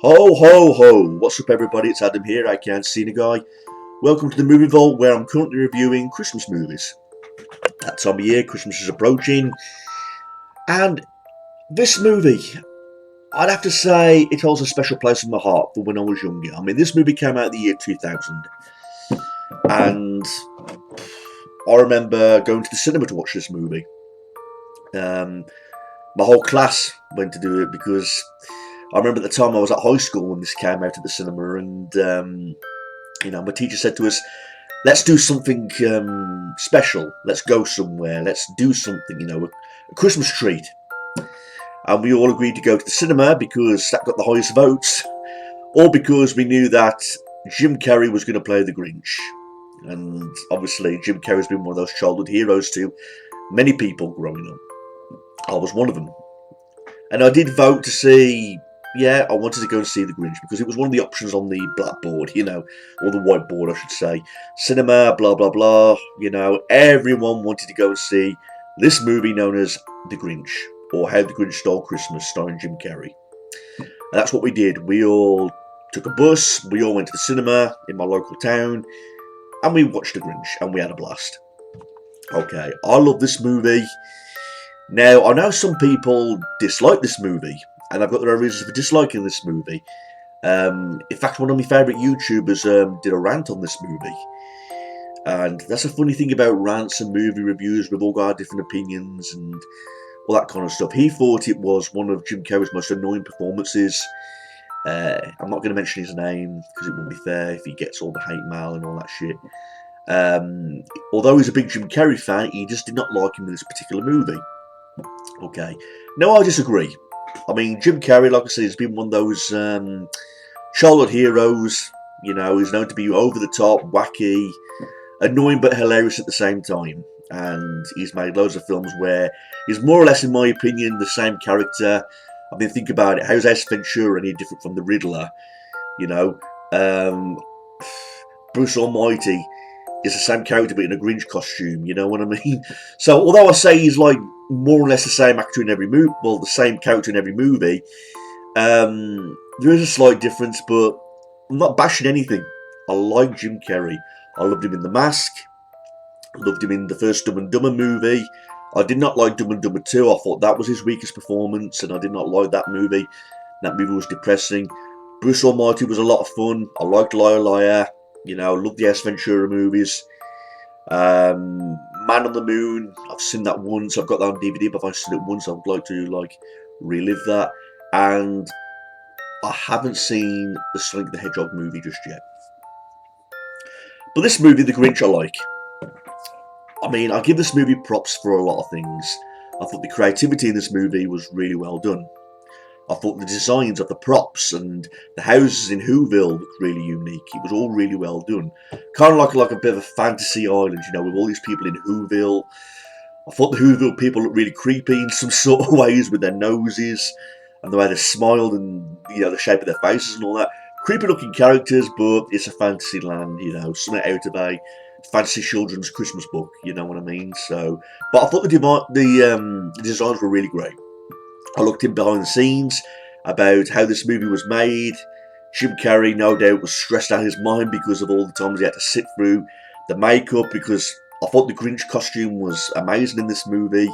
Ho ho ho! What's up everybody, it's Adam here, I can't see the guy. Welcome to the Movie Vault where I'm currently reviewing Christmas movies. That time of year, Christmas is approaching. And this movie, I'd have to say it holds a special place in my heart for when I was younger. I mean, this movie came out in the year 2000. And I remember going to the cinema to watch this movie. My whole class went to do it because I remember at the time I was at high school when this came out of the cinema, and my teacher said to us, "Let's do something special. Let's go somewhere. Let's do something, a Christmas treat." And we all agreed to go to the cinema because that got the highest votes, or because we knew that Jim Carrey was going to play the Grinch. And obviously, Jim Carrey's been one of those childhood heroes to many people growing up. I was one of them. And I did vote to see, I wanted to go and see The Grinch because it was one of the options on the blackboard, or the whiteboard, I should say. Cinema, blah, blah, blah, everyone wanted to go and see this movie known as The Grinch, or How the Grinch Stole Christmas, starring Jim Carrey. And that's what we did. We all took a bus, we all went to the cinema in my local town, and we watched The Grinch, and we had a blast. Okay, I love this movie. Now, I know some people dislike this movie, and I've got their own reasons for disliking this movie. In fact, one of my favourite YouTubers did a rant on this movie. And that's a funny thing about rants and movie reviews. We've all got our different opinions and all that kind of stuff. He thought it was one of Jim Carrey's most annoying performances. I'm not going to mention his name because it wouldn't be fair if he gets all the hate mail and all that shit. Although he's a big Jim Carrey fan, he just did not like him in this particular movie. Okay, now I disagree. I mean, Jim Carrey, like I said, has been one of those childhood heroes. He's known to be over the top, wacky, annoying but hilarious at the same time. And he's made loads of films where he's more or less, in my opinion, the same character. I mean, think about it. How's Ace Ventura any different from the Riddler? Bruce Almighty is the same character but in a Grinch costume, you know what I mean? So, although I say he's like more or less the same actor in every movie, well, the same character in every movie, there is a slight difference, but I'm not bashing anything. I like Jim Carrey. I loved him in The Mask. I loved him in the first Dumb and Dumber movie. I did not like Dumb and Dumber 2. I thought that was his weakest performance, and I did not like that movie. That movie was depressing. Bruce Almighty was a lot of fun. I liked Liar Liar. Loved the Ace Ventura movies. Man on the Moon, I've seen that once. I've got that on DVD, but if I've seen it once, I would like to relive that. And I haven't seen the Sonic the Hedgehog movie just yet. But this movie, The Grinch, I like. I mean, I give this movie props for a lot of things. I thought the creativity in this movie was really well done. I thought the designs of the props and the houses in Whoville looked really unique. It was all really well done. Kind of like a bit of a fantasy island, with all these people in Whoville. I thought the Whoville people looked really creepy in some sort of ways with their noses and the way they smiled and, the shape of their faces and all that. Creepy looking characters, but it's a fantasy land, something out of a fantasy children's Christmas book, you know what I mean? So, but I thought the designs were really great. I looked in behind the scenes about how this movie was made. Jim Carrey, no doubt, was stressed out of his mind because of all the times he had to sit through the makeup, because I thought the Grinch costume was amazing in this movie.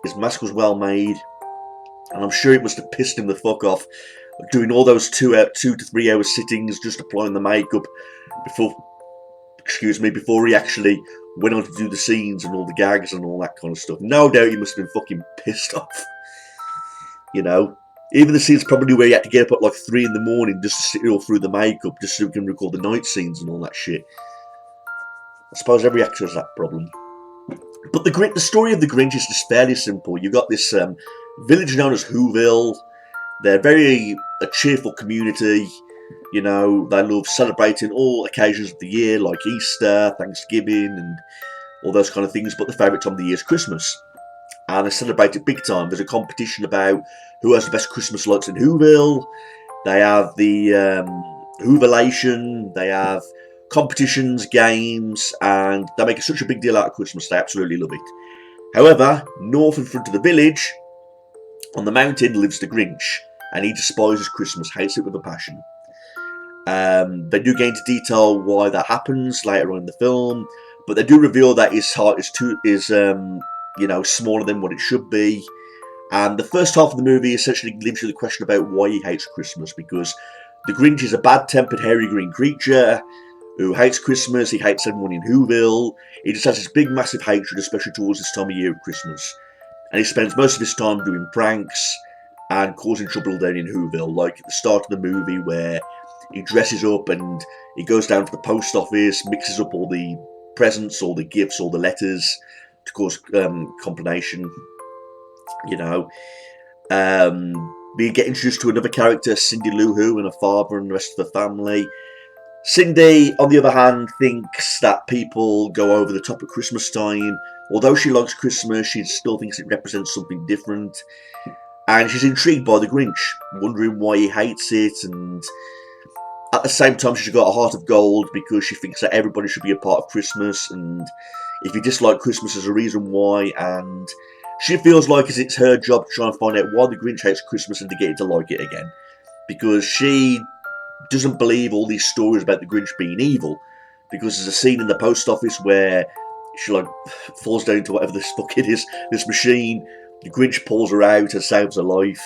His mask was well made, and I'm sure it must have pissed him the fuck off doing all those 2 to 3 hour sittings just applying the makeup before he actually went on to do the scenes and all the gags and all that kind of stuff. No doubt he must have been fucking pissed off. Even the scenes probably where he had to get up at like 3 in the morning just to sit all through the makeup, just so he can record the night scenes and all that shit. I suppose every actor has that problem. But the story of the Grinch is just fairly simple. You've got this village known as Whoville. They're a cheerful community. They love celebrating all occasions of the year, like Easter, Thanksgiving, and all those kind of things. But the favourite time of the year is Christmas. And they celebrate it big time. There's a competition about who has the best Christmas lights in Whoville. They have the Whovilation. They have competitions, games, and they make such a big deal out of Christmas. They absolutely love it. However, north in front of the village, on the mountain, lives the Grinch. and he despises Christmas, hates it with a passion. They do get into detail why that happens later on in the film, but they do reveal that his heart is smaller than what it should be. And the first half of the movie essentially leaves you the question about why he hates Christmas, because the Grinch is a bad-tempered, hairy green creature who hates Christmas. He hates everyone in Whoville. He just has this big, massive hatred, especially towards this time of year of Christmas. And he spends most of his time doing pranks and causing trouble down in Whoville, like at the start of the movie where he dresses up and he goes down to the post office, mixes up all the presents, all the gifts, all the letters to cause combination. We get introduced to another character, Cindy Lou Who, and her father and the rest of the family. Cindy, on the other hand, thinks that people go over the top at Christmas time. Although she likes Christmas, she still thinks it represents something different. And she's intrigued by the Grinch, wondering why he hates it, and at the same time she's got a heart of gold because she thinks that everybody should be a part of Christmas, and if you dislike Christmas, there's a reason why, and she feels like it's her job to try and find out why the Grinch hates Christmas and to get it to like it again. Because she doesn't believe all these stories about the Grinch being evil. Because there's a scene in the post office where she falls down into whatever this fuck it is, this machine. The Grinch pulls her out and saves her life.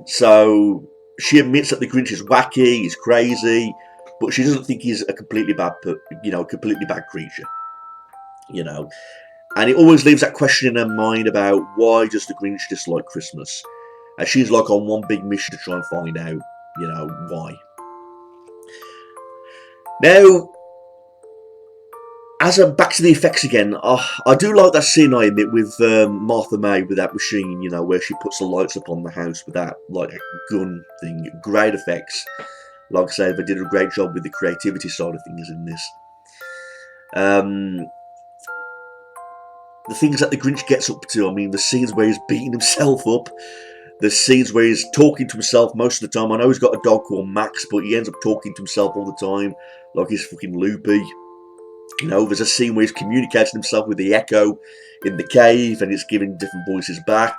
So she admits that the Grinch is wacky, he's crazy, but she doesn't think he's a completely bad creature. And it always leaves that question in her mind about why does the Grinch dislike Christmas? And she's on one big mission to try and find out, why. Now, back to the effects again, I do like that scene, I admit, with Martha May with that machine, where she puts the lights up on the house with that, gun thing. Great effects. Like I say, they did a great job with the creativity side of things in this. The things that the Grinch gets up to, the scenes where he's beating himself up, the scenes where he's talking to himself most of the time. I know he's got a dog called Max, but he ends up talking to himself all the time, like he's fucking loopy. There's a scene where he's communicating himself with the echo in the cave, and it's giving different voices back.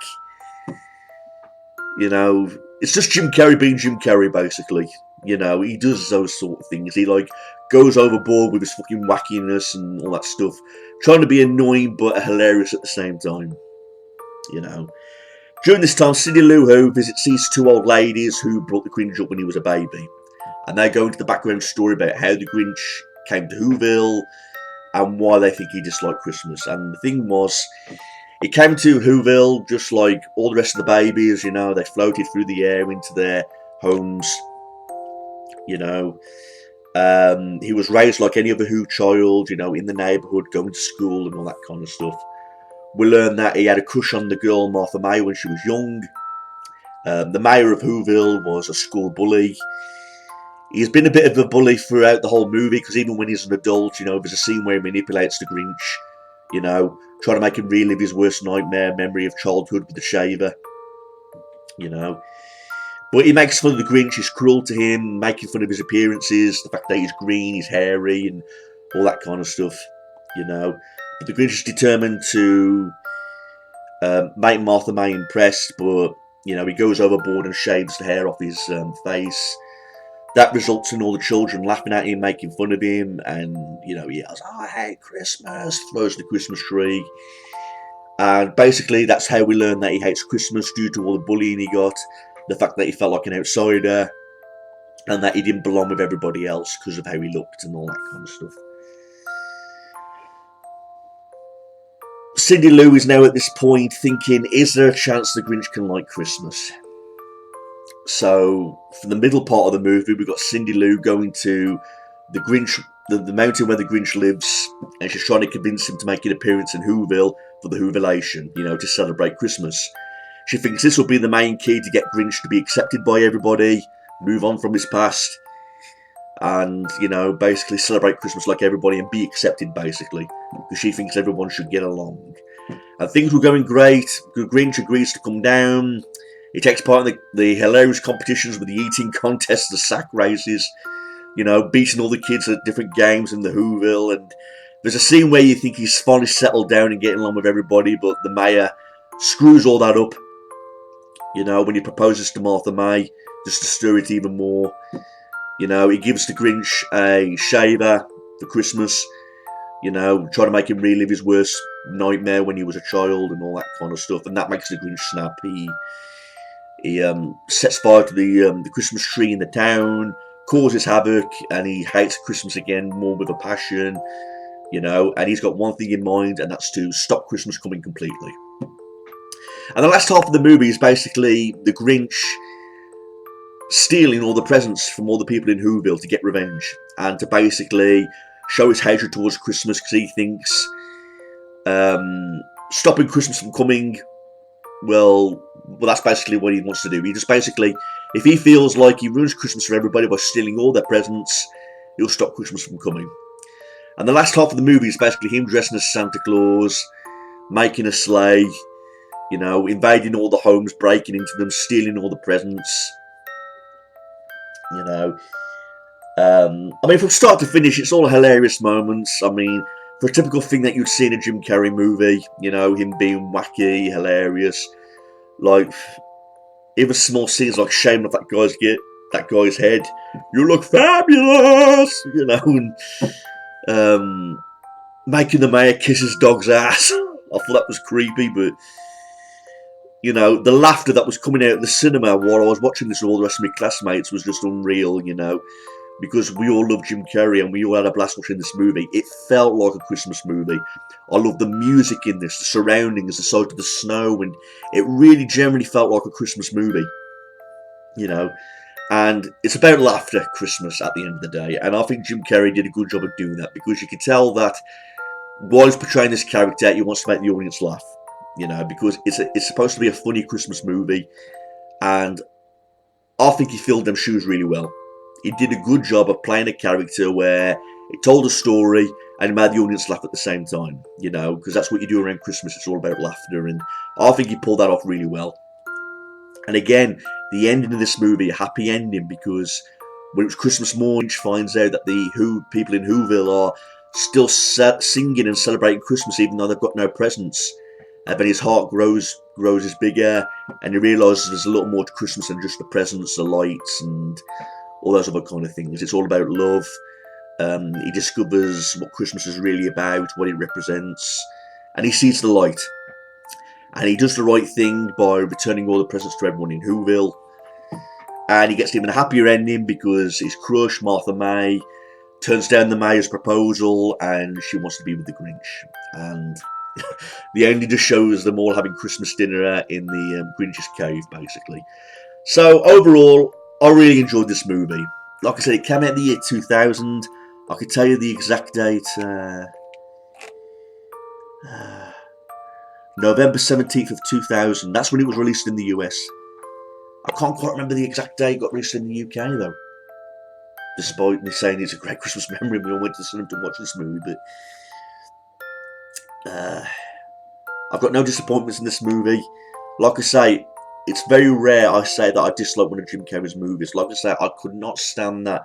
It's just Jim Carrey being Jim Carrey, basically. He does those sort of things. He, goes overboard with his fucking wackiness and all that stuff. Trying to be annoying, but hilarious at the same time. During this time, Cindy Lou Who visits these two old ladies who brought the Grinch up when he was a baby. And they go into the background story about how the Grinch came to Whoville and why they think he disliked Christmas. And the thing was, he came to Whoville just like all the rest of the babies, they floated through the air into their homes, He was raised like any other Who child, in the neighbourhood, going to school and all that kind of stuff. We learn that he had a crush on the girl Martha May when she was young. The mayor of Whoville was a school bully. He's been a bit of a bully throughout the whole movie, because even when he's an adult, there's a scene where he manipulates the Grinch, trying to make him relive his worst nightmare memory of childhood with the shaver, But he makes fun of the Grinch, he's cruel to him, making fun of his appearances, the fact that he's green, he's hairy, and all that kind of stuff, But the Grinch is determined to make Martha May impressed, but, he goes overboard and shaves the hair off his face. That results in all the children laughing at him, making fun of him, and, he yells, "I hate Christmas," throws the Christmas tree. And basically, that's how we learn that he hates Christmas, due to all the bullying he got, the fact that he felt like an outsider, and that he didn't belong with everybody else because of how he looked and all that kind of stuff. Cindy Lou is now at this point thinking, is there a chance the Grinch can like Christmas? So, for the middle part of the movie, we've got Cindy Lou going to the Grinch, the mountain where the Grinch lives, and she's trying to convince him to make an appearance in Whoville for the Whovilation, to celebrate Christmas. She thinks this will be the main key to get Grinch to be accepted by everybody, move on from his past, and, basically celebrate Christmas like everybody and be accepted, basically, because she thinks everyone should get along. And things were going great. Grinch agrees to come down. He takes part in the hilarious competitions with the eating contests, the sack races, beating all the kids at different games in the Whoville. And there's a scene where you think he's finally settled down and getting along with everybody, but the mayor screws all that up. You know, when he proposes to Martha May, just to stir it even more. You know, he gives the Grinch a shaver for Christmas. You know, trying to make him relive his worst nightmare when he was a child and all that kind of stuff. And that makes the Grinch snap. He sets fire to the Christmas tree in the town, causes havoc, and he hates Christmas again more with a passion. You know, and he's got one thing in mind, and that's to stop Christmas coming completely. And the last half of the movie is basically the Grinch stealing all the presents from all the people in Whoville to get revenge, and to basically show his hatred towards Christmas, because he thinks stopping Christmas from coming, well, that's basically what he wants to do. He just basically, if he feels like he ruins Christmas for everybody by stealing all their presents, he'll stop Christmas from coming. And the last half of the movie is basically him dressing as Santa Claus, making a sleigh, you know, invading all the homes, breaking into them, stealing all the presents. You know, I mean, from start to finish, it's all hilarious moments. I mean, for a typical thing that you'd see in a Jim Carrey movie, you know, him being wacky, hilarious, like even small scenes like shaving off that guy's head. You look fabulous, you know, and making the mayor kiss his dog's ass. I thought that was creepy, but you know, the laughter that was coming out of the cinema while I was watching this with all the rest of my classmates was just unreal, you know, because we all love Jim Carrey and we all had a blast watching this movie. It felt like a Christmas movie. I love the music in this, the surroundings, the sight of the snow, and it really generally felt like a Christmas movie, you know. And it's about laughter, Christmas, at the end of the day. And I think Jim Carrey did a good job of doing that, because you can tell that while he's portraying this character, he wants to make the audience laugh. You know, because it's supposed to be a funny Christmas movie, and I think he filled them shoes really well. He did a good job of playing a character where it told a story and it made the audience laugh at the same time, you know, because that's what you do around Christmas. It's all about laughter, and I think he pulled that off really well. And again, the ending of this movie, a happy ending, because when it was Christmas morning, Grinch finds out that the people in Whoville are still singing and celebrating Christmas even though they've got no presents. And then his heart grows is bigger, and he realises there's a lot more to Christmas than just the presents, the lights, and all those other kind of things. It's all about love. He discovers what Christmas is really about, what it represents, and he sees the light. And he does the right thing by returning all the presents to everyone in Whoville. And he gets even a happier ending because his crush, Martha May, turns down the mayor's proposal and she wants to be with the Grinch. And the ending just shows them all having Christmas dinner in the Grinch's cave, basically. So overall, I really enjoyed this movie. Like I said, it came out in the year 2000. I could tell you the exact date. November 17th of 2000. That's when it was released in the US. I can't quite remember the exact day it got released in the UK, though. Despite me saying it's a great Christmas memory, we all went to the cinema to watch this movie, but I've got no disappointments in this movie. Like I say, it's very rare I say that I dislike one of Jim Carrey's movies. Like I say, I could not stand that.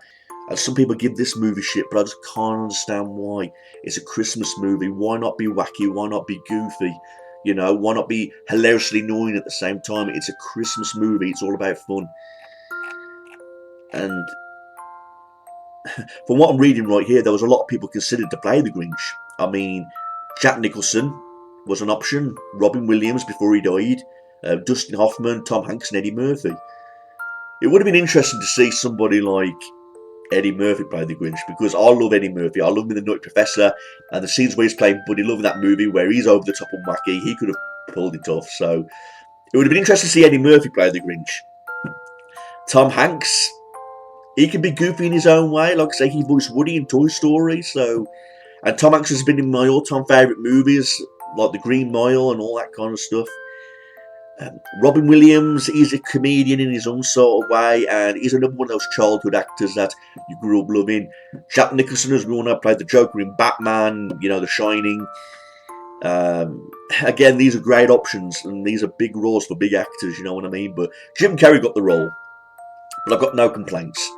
And some people give this movie shit, but I just can't understand why. It's a Christmas movie. Why not be wacky? Why not be goofy? You know, why not be hilariously annoying at the same time? It's a Christmas movie. It's all about fun. And from what I'm reading right here, there was a lot of people considered to play the Grinch. I mean, Jack Nicholson was an option, Robin Williams before he died, Dustin Hoffman, Tom Hanks and Eddie Murphy. It would have been interesting to see somebody like Eddie Murphy play the Grinch, because I love Eddie Murphy. I love him in The Nutty Professor, and the scenes where he's playing Buddy Love in that movie where he's over the top and wacky, he could have pulled it off. So it would have been interesting to see Eddie Murphy play the Grinch. Tom Hanks, he can be goofy in his own way. Like I say, he voiced Woody in Toy Story. And Tom Hanks has been in my all-time favourite movies, like The Green Mile and all that kind of stuff. Robin Williams, he's a comedian in his own sort of way, and he's another one of those childhood actors that you grew up loving. Jack Nicholson has grown up, played the Joker in Batman, you know, The Shining. Again, these are great options, and these are big roles for big actors, you know what I mean? But Jim Carrey got the role, but I've got no complaints.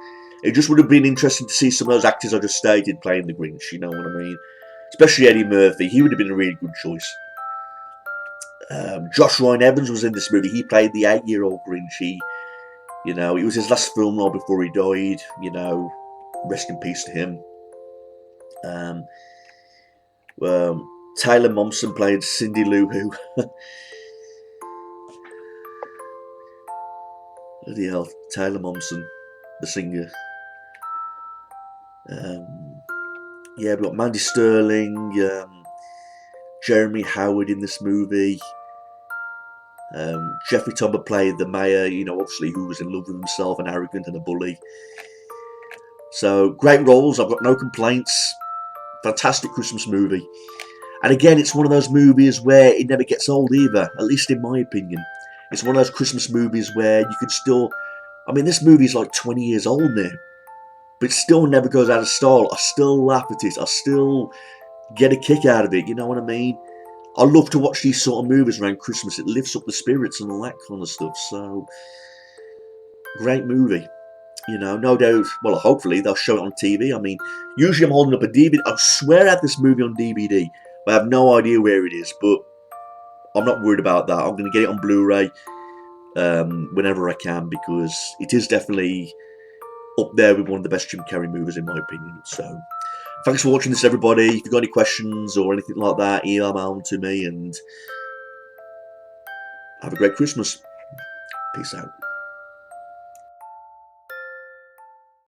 It just would have been interesting to see some of those actors I just stated playing the Grinch, you know what I mean? Especially Eddie Murphy, he would have been a really good choice. Josh Ryan Evans was in this movie. He played the 8-year-old Grinch. It was his last film role before he died. Rest in peace to him. Um, Taylor Momsen played Cindy Lou Who. Bloody hell, Taylor Momsen, the singer. We've got Mandy Sterling, Jeremy Howard in this movie. Jeffrey Tambor played the mayor, obviously, who was in love with himself and arrogant and a bully. So, great roles, I've got no complaints. Fantastic Christmas movie. And again, it's one of those movies where it never gets old either, at least in my opinion. It's one of those Christmas movies where you could still... this movie's like 20 years old now, but it still never goes out of style. I still laugh at it. I still get a kick out of it, you know what I mean? I love to watch these sort of movies around Christmas. It lifts up the spirits and all that kind of stuff. So, great movie. No doubt, well, hopefully they'll show it on TV. Usually I'm holding up a DVD. I swear I have this movie on DVD, but I have no idea where it is. But I'm not worried about that. I'm going to get it on Blu-ray whenever I can, because it is definitely up there with one of the best Jim Carrey movies in my opinion. So, thanks for watching this, everybody. If you've got any questions or anything like that, email them to me, and have a great Christmas. Peace out.